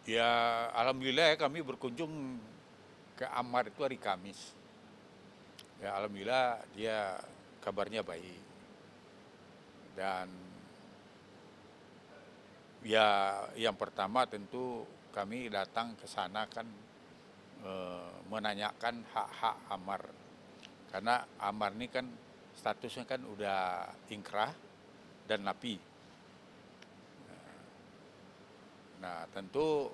Ya, alhamdulillah ya kami berkunjung ke Amar itu hari Kamis. Ya, alhamdulillah dia kabarnya baik. Dan ya yang pertama tentu kami datang ke sana kan menanyakan hak-hak Amar. Karena Amar ini kan statusnya kan udah ingkrah dan napi. Nah, tentu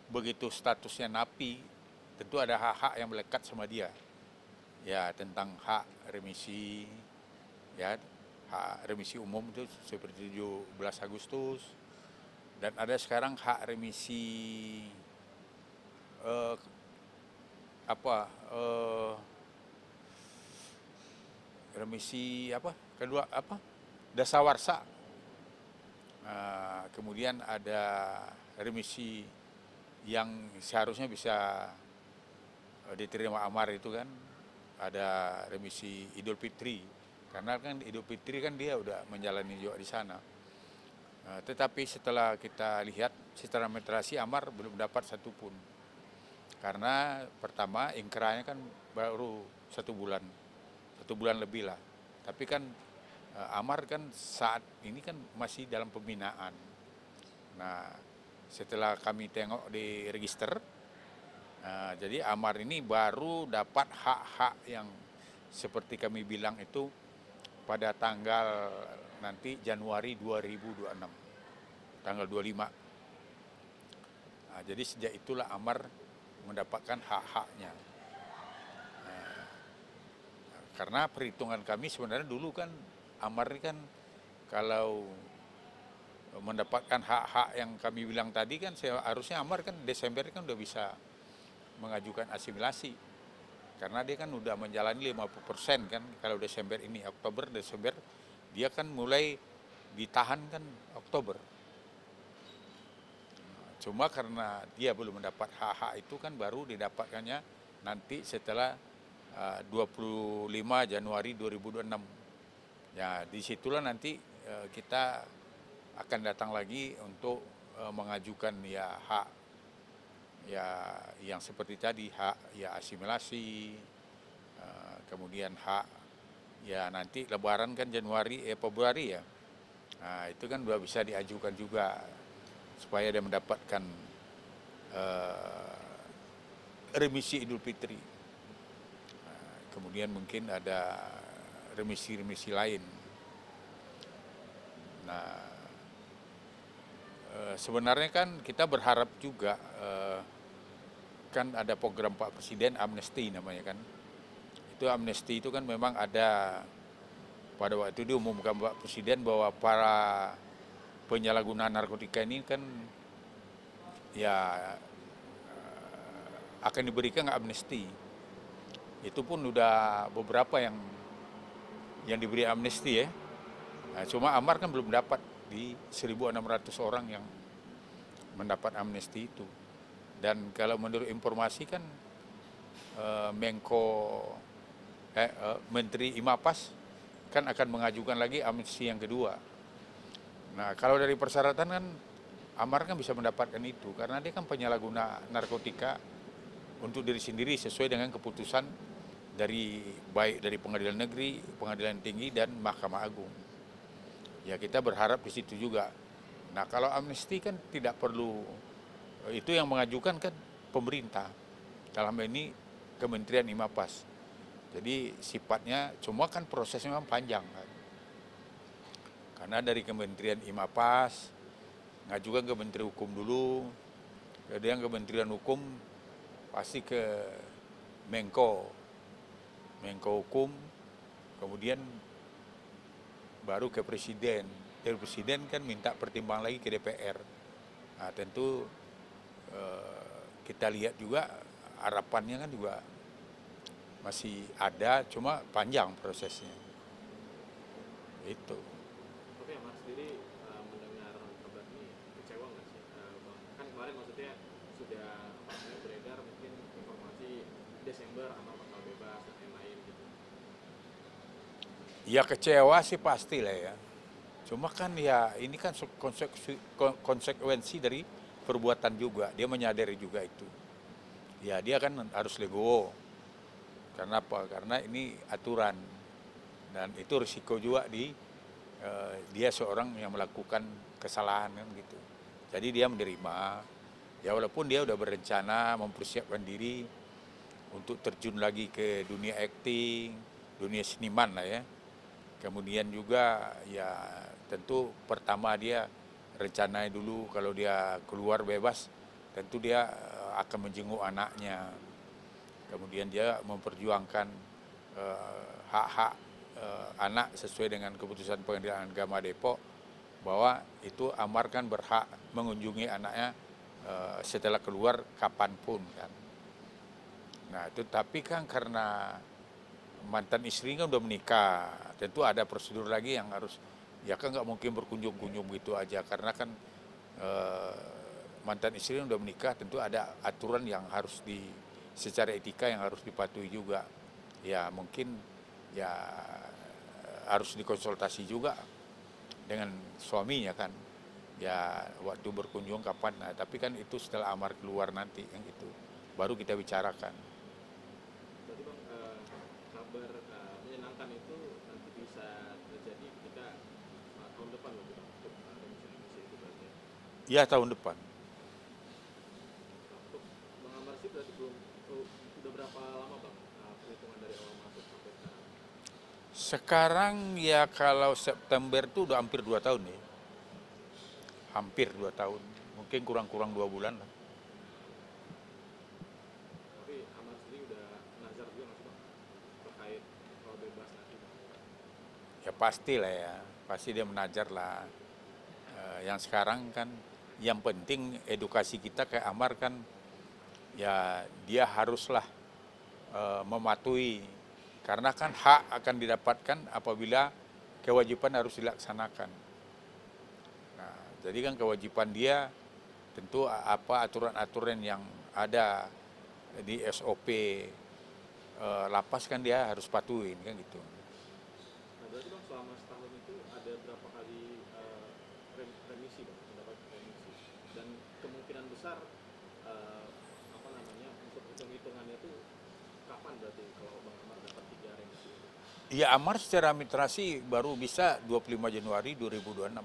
begitu statusnya napi, tentu ada hak-hak yang melekat sama dia. Ya, tentang hak remisi, ya, hak remisi umum itu seperti 17 Agustus, dan ada sekarang hak remisi eh, apa remisi apa kedua apa dasawarsa. Kemudian ada remisi yang seharusnya bisa diterima amar itu kan, ada remisi Idul Fitri, karena kan Idul Fitri kan dia udah menjalani juga di sana. Tetapi setelah kita lihat secara administrasi amar belum dapat satupun, karena pertama ingkrahnya kan baru 1 bulan, 1 bulan lebih lah. Tapi kan amar kan saat ini kan masih dalam pembinaan. Nah, setelah kami tengok di register, jadi amar ini baru dapat hak-hak yang seperti kami bilang itu pada tanggal nanti Januari 2026, tanggal 25. Jadi sejak itulah amar mendapatkan hak-haknya. Karena perhitungan kami sebenarnya dulu kan amar ini kan kalau mendapatkan hak-hak yang kami bilang tadi kan harusnya amar kan Desember kan udah bisa mengajukan asimilasi, karena dia kan udah menjalani 50% kan. Kalau Desember ini, Oktober Desember dia kan mulai ditahan kan Oktober. Cuma karena dia belum mendapat hak-hak itu kan baru didapatkannya nanti setelah 25 Januari 2026. Ya, disitulah nanti kita akan datang lagi untuk mengajukan ya hak ya yang seperti tadi, hak ya asimilasi, kemudian hak ya nanti lebaran kan Januari Februari ya. Nah, itu kan sudah bisa diajukan juga supaya dia mendapatkan remisi Idul Fitri. Kemudian mungkin ada remisi-remisi lain. Nah, sebenarnya kan kita berharap juga kan ada program Pak Presiden amnesti namanya kan. Itu amnesti itu kan memang ada pada waktu itu diumumkan Pak Presiden bahwa para penyalahguna narkotika ini kan ya akan diberikan amnesti. Itu pun udah beberapa yang diberi amnesti ya. Nah, cuma amar kan belum dapat di 1.600 orang yang mendapat amnesti itu. Dan kalau menurut informasi kan Menteri Imapas kan akan mengajukan lagi amnesti yang kedua. Nah, kalau dari persyaratan kan amar kan bisa mendapatkan itu karena dia kan penyalahguna narkotika untuk diri sendiri sesuai dengan keputusan dari baik dari pengadilan negeri, pengadilan tinggi, dan Mahkamah Agung. Ya, kita berharap di situ juga. Nah, kalau amnesti kan tidak perlu, itu yang mengajukan kan pemerintah, dalam ini Kementerian Imapas. Jadi sifatnya, cuma kan prosesnya memang panjang kan. Karena dari Kementerian Imapas ngajukan ke Menteri Hukum dulu, kemudian Kementerian Hukum pasti ke Menko Hukum, kemudian baru ke Presiden. Dari Presiden kan minta pertimbangan lagi ke DPR. Nah, tentu kita lihat juga harapannya kan juga masih ada, cuma panjang prosesnya. Itu. Tapi Mas sendiri mendengar kabar ini kecewa nggak sih, Bang? Kan kemarin maksudnya sudah beredar mungkin informasi Desember atau bakal bebas dan lain-lain gitu. Ya kecewa sih pasti lah ya. Cuma kan ya ini kan konsekuensi dari perbuatan juga, dia menyadari juga itu. Ya dia kan harus legowo. Karena apa? Karena ini aturan dan itu risiko juga dia seorang yang melakukan kesalahan kan gitu. Jadi dia menerima, ya walaupun dia udah berencana mempersiapkan diri untuk terjun lagi ke dunia acting, dunia seniman lah ya. Kemudian juga ya tentu pertama dia rencananya dulu kalau dia keluar bebas, tentu dia akan menjenguk anaknya. Kemudian dia memperjuangkan hak-hak anak sesuai dengan keputusan Pengadilan Agama Depok bahwa itu Amar kan berhak mengunjungi anaknya setelah keluar kapanpun kan. Nah itu tapi kan karena mantan istri kan udah menikah, tentu ada prosedur lagi yang harus, ya kan nggak mungkin berkunjung-kunjung gitu aja karena kan mantan istri udah menikah, tentu ada aturan yang harus secara etika yang harus dipatuhi juga. Ya mungkin ya harus dikonsultasi juga dengan suaminya kan. Ya waktu berkunjung kapan, nah tapi kan itu setelah Amar keluar nanti kan gitu, baru kita bicarakan. Berarti Bang, kabar menyenangkan itu nanti bisa terjadi ketika tahun depan berarti Bang, untuk remisi itu berarti ya. Ya tahun depan. Untuk Bang Amar sih berarti belum, udah berapa lama Bang perhitungan dari awal masuk sampai sekarang? Sekarang ya kalau September itu udah hampir 2 tahun ya. Hampir 2 tahun. Mungkin kurang-kurang 2 bulan lah. Tapi Amar sendiri udah nazar juga nggak sih Bang terkait kalau bebas nanti Bang? Ya pasti lah ya. Pasti dia menajar lah. Yang sekarang kan yang penting edukasi kita kayak Amar kan ya dia haruslah mematuhi. Karena kan hak akan didapatkan apabila kewajiban harus dilaksanakan. Nah, jadi kan kewajiban dia tentu apa aturan-aturan yang ada di SOP lapas kan dia harus patuhin kan gitu. Nah berarti Bang selama setahun itu ada berapa kali remisi Bang, mendapat remisi, dan kemungkinan besar apa namanya untuk hitung-hitungannya itu kapan berarti kalau Bang Amar dapat 3 remisi itu? Ya Amar secara administrasi baru bisa 25 Januari 2026.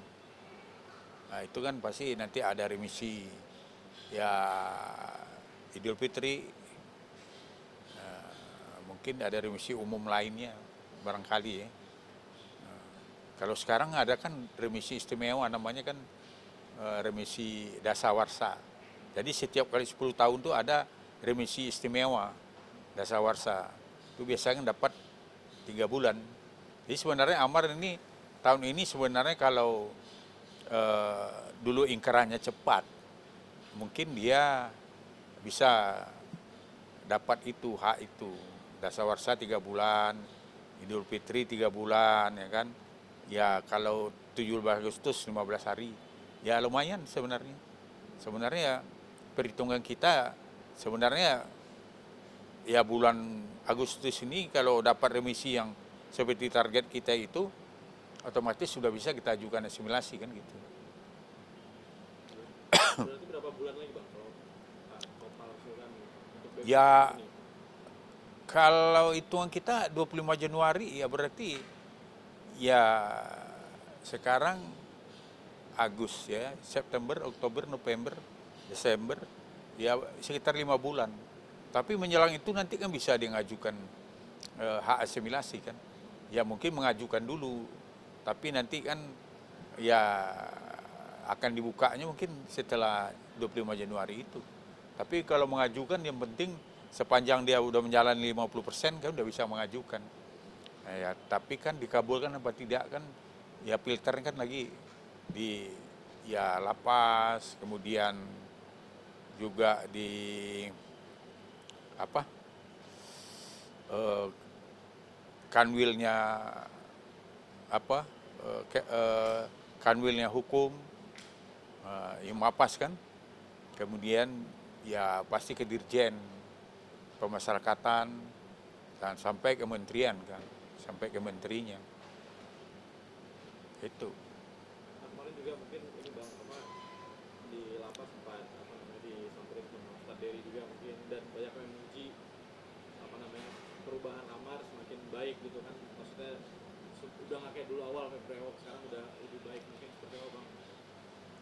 Nah itu kan pasti nanti ada remisi ya Idul Fitri, mungkin ada remisi umum lainnya barangkali ya. Kalau sekarang ada kan remisi istimewa namanya kan remisi dasawarsa. Jadi setiap kali 10 tahun tuh ada remisi istimewa dasawarsa. Itu biasanya dapat 3 bulan. Jadi sebenarnya Amar ini tahun ini sebenarnya kalau dulu ingkarannya cepat, mungkin dia bisa dapat itu hak itu. Dasawarsa 3 bulan, Idul Fitri 3 bulan ya kan. Ya kalau 17 Agustus 15 hari. Ya lumayan sebenarnya. Sebenarnya perhitungan kita sebenarnya ya bulan Agustus ini kalau dapat remisi yang seperti target kita itu otomatis sudah bisa kita ajukan asimilasi kan gitu. Berarti berapa bulan lagi Bang kalau total misalkan untuk bebas Ya ini? kalau hitungan kita 25 Januari ya berarti ya sekarang Agustus ya, September, Oktober, November, Desember, ya sekitar 5 bulan. Tapi menjelang itu nanti kan bisa dia mengajukan hak asimilasi kan. Ya mungkin mengajukan dulu, tapi nanti kan ya akan dibukanya mungkin setelah 25 Januari itu. Tapi kalau mengajukan yang penting sepanjang dia udah menjalani 50% kan udah bisa mengajukan. Nah, ya, tapi kan dikabulkan apa tidak kan ya filter kan lagi di ya lapas, kemudian juga di apa kanwilnya apa kanwilnya hukum yang mapas kan, kemudian ya pasti ke dirjen pemasyarakatan dan sampai kementerian kan, sampai ke menterinya itu. Nah, kemarin juga mungkin ini Bang apa di lapas sempat apa namanya disamperin sama Ustadz Dery juga mungkin, dan banyak yang memuji apa namanya perubahan Amar semakin baik gitu kan, maksudnya udah nggak kayak dulu awal kayak brewok, sekarang udah lebih baik, mungkin seperti apa bang?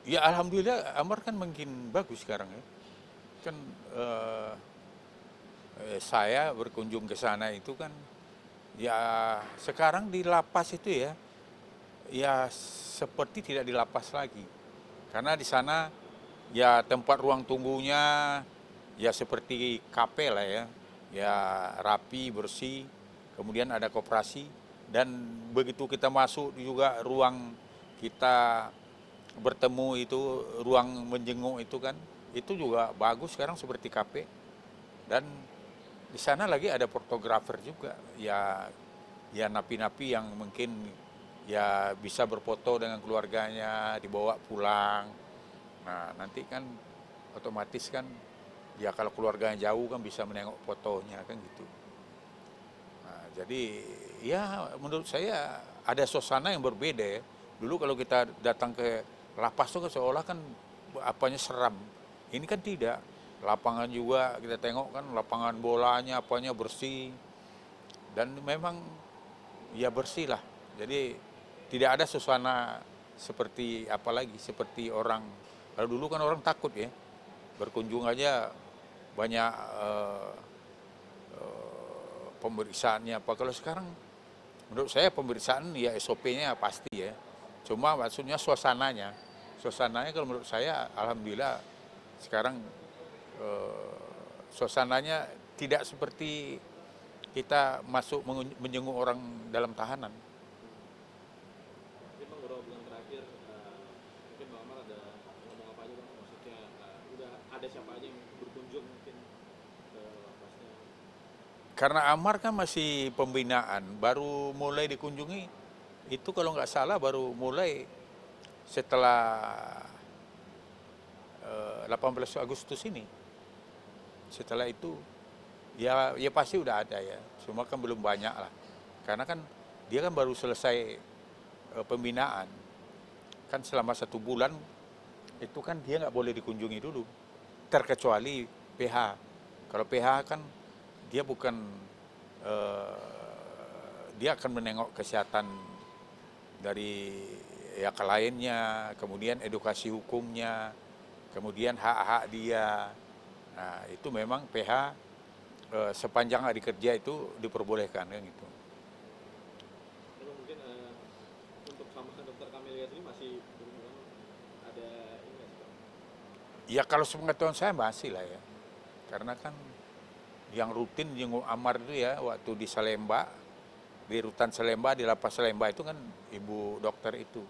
Ya alhamdulillah Amar kan makin bagus sekarang ya. Kan eh, saya berkunjung ke sana itu kan ya sekarang di lapas itu ya seperti tidak di lapas lagi. Karena di sana ya tempat ruang tunggunya ya seperti kafe lah ya. Ya rapi, bersih, kemudian ada koperasi dan begitu kita masuk juga ruang kita bertemu itu, ruang menjenguk itu kan, itu juga bagus sekarang seperti kafe. Dan di sana lagi ada fotografer juga, ya napi-napi yang mungkin ya bisa berfoto dengan keluarganya, dibawa pulang. Nah nanti kan otomatis kan ya kalau keluarganya jauh kan bisa menengok fotonya kan gitu. Nah, jadi ya menurut saya ada suasana yang berbeda ya. Dulu kalau kita datang ke lapas itu kan seolah kan apanya seram. Ini kan tidak. Lapangan juga kita tengok kan lapangan bolanya apanya bersih dan memang ya bersih lah. Jadi tidak ada suasana seperti apalagi seperti orang. Kalau dulu kan orang takut ya berkunjung aja banyak pemeriksaannya apa. Kalau sekarang menurut saya pemeriksaan ya SOP-nya pasti ya. Cuma maksudnya suasananya. Suasananya kalau menurut saya alhamdulillah sekarang suasananya tidak seperti kita masuk menjenguk orang dalam tahanan. Mungkin bang beberapa bulan terakhir mungkin bang Amar ada ngomong apa aja bang, maksudnya udah ada siapa aja yang berkunjung mungkin ke lapasnya? Karena Amar kan masih pembinaan, baru mulai dikunjungi itu kalau nggak salah baru mulai setelah 18 Agustus ini. Setelah itu ya pasti udah ada ya, cuma kan belum banyak lah. Karena kan dia kan baru selesai pembinaan, kan selama 1 bulan itu kan dia nggak boleh dikunjungi dulu, terkecuali PH. Kalau PH kan dia bukan dia akan menengok kesehatan dari ya kliennya, kemudian edukasi hukumnya, kemudian hak-hak dia. Nah itu memang PH sepanjang hari kerja itu diperbolehkan kan gitu. Lalu mungkin untuk sama dokter Kamelia sendiri masih berhubungan, ada ini nggak sih bang? Ya kalau sepengetahuan saya masih lah ya, karena kan yang rutin jenguk Amar itu ya waktu di Salemba, di rutan Salemba, di lapas Salemba itu kan ibu dokter itu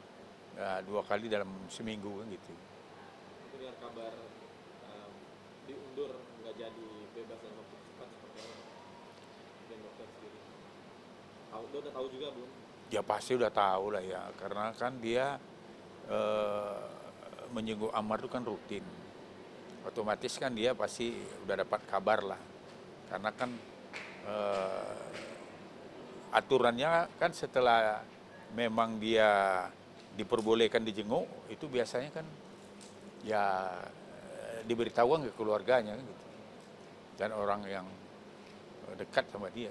ya, 2 kali dalam seminggu kan gitu. Mungkin dengar kabar diundur nggak jadi bebas dalam waktu cepat seperti apa bang? Mungkin dokter sendiri tahu, udah tahu juga belum? Ya pasti udah tahu lah ya, karena kan dia menjenguk Amar itu kan rutin. Otomatis kan dia pasti udah dapat kabar lah. Karena kan aturannya kan setelah memang dia diperbolehkan dijenguk, itu biasanya kan ya diberitahuan ke keluarganya kan gitu. Dan orang yang dekat sama dia.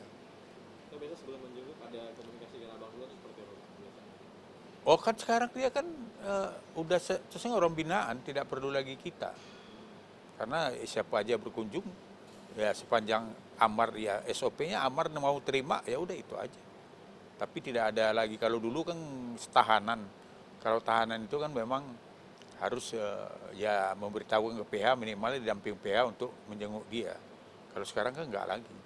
Nah, biasa sebelum menjenguk ada komunikasi dengan abang dulu seperti apa bang biasanya? Oh kan sekarang dia kan udah sesuai orang binaan, tidak perlu lagi kita. Karena siapa aja berkunjung, ya sepanjang Amar ya SOP-nya Amar mau terima ya udah itu aja. Tapi tidak ada lagi, kalau dulu kan tahanan. Kalau tahanan itu kan memang harus ya memberitahu ke PH, minimal didamping PH untuk menjenguk dia. Kalau sekarang kan enggak lagi.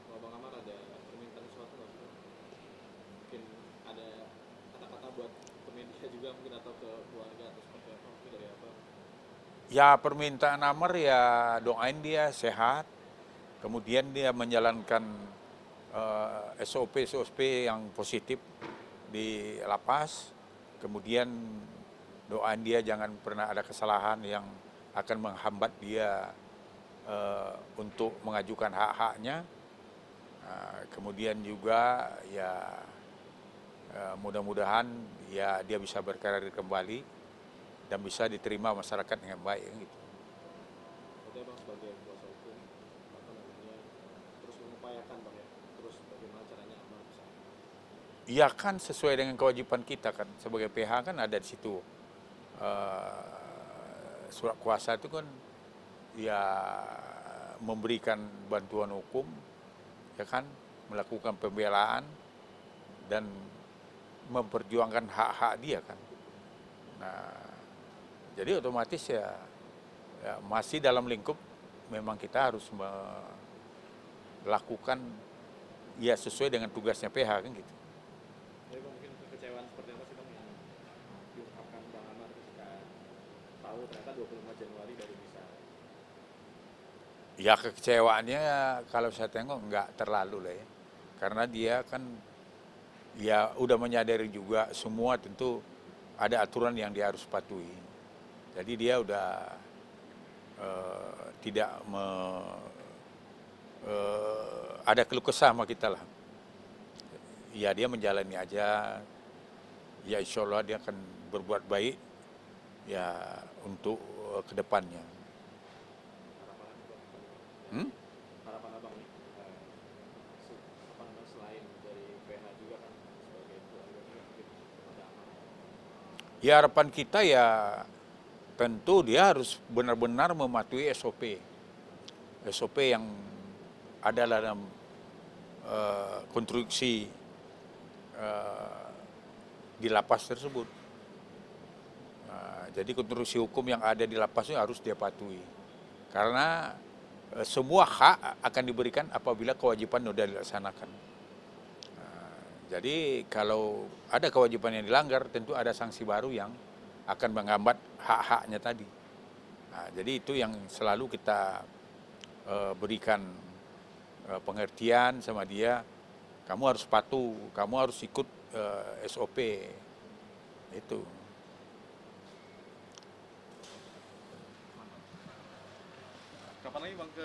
Kalau bang Amar ada permintaan sesuatu nggak sih bang? Mungkin ada kata-kata buat ke media juga mungkin, atau ke keluarga atau seperti apa, mungkin dari apa? Ya permintaan Amar ya doain dia sehat, kemudian dia menjalankan SOP yang positif di lapas, kemudian doain dia jangan pernah ada kesalahan yang akan menghambat dia untuk mengajukan hak-haknya. Kemudian juga ya mudah-mudahan ya dia bisa berkarir kembali dan bisa diterima masyarakat dengan baik kan gitu. Berarti Abang sebagai kuasa hukum apa namanya terus mengupayakan Bang ya, terus bagaimana caranya Abang bisa. Ya kan sesuai dengan kewajiban kita kan sebagai PH kan ada di situ surat kuasa itu kan ya memberikan bantuan hukum, ya kan, melakukan pembelaan dan memperjuangkan hak-hak dia kan. Nah, jadi otomatis ya masih dalam lingkup memang kita harus melakukan ya sesuai dengan tugasnya PH kan gitu. Jadi Bang mungkin kekecewaan seperti apa sih Bang yang diungkapkan Bang Amar ketika tahu ternyata 25 Januari baru bisa. Ya kekecewaannya kalau saya tengok nggak terlalu lah ya. Karena dia kan ya udah menyadari juga semua tentu ada aturan yang dia harus patuhi. Jadi dia udah tidak ada keluh kesah sama kita lah. Ya dia menjalani aja, ya insya Allah dia akan berbuat baik ya untuk kedepannya. Harapan Abang Hmm? harapan Abang nih apa namanya selain dari PH juga kan sebagai keluarga juga mungkin kepada Amar. Ya harapan kita ya tentu dia harus benar-benar mematuhi SOP. SOP yang ada dalam konstruksi di lapas tersebut. Jadi konstruksi hukum yang ada di lapas itu harus dia patuhi. Karena semua hak akan diberikan apabila kewajiban sudah dilaksanakan. Jadi kalau ada kewajiban yang dilanggar, tentu ada sanksi baru yang akan menghambat hak-haknya tadi. Nah, jadi itu yang selalu kita berikan pengertian sama dia. Kamu harus patuh, kamu harus ikut SOP. Itu. Kapan lagi Bang ke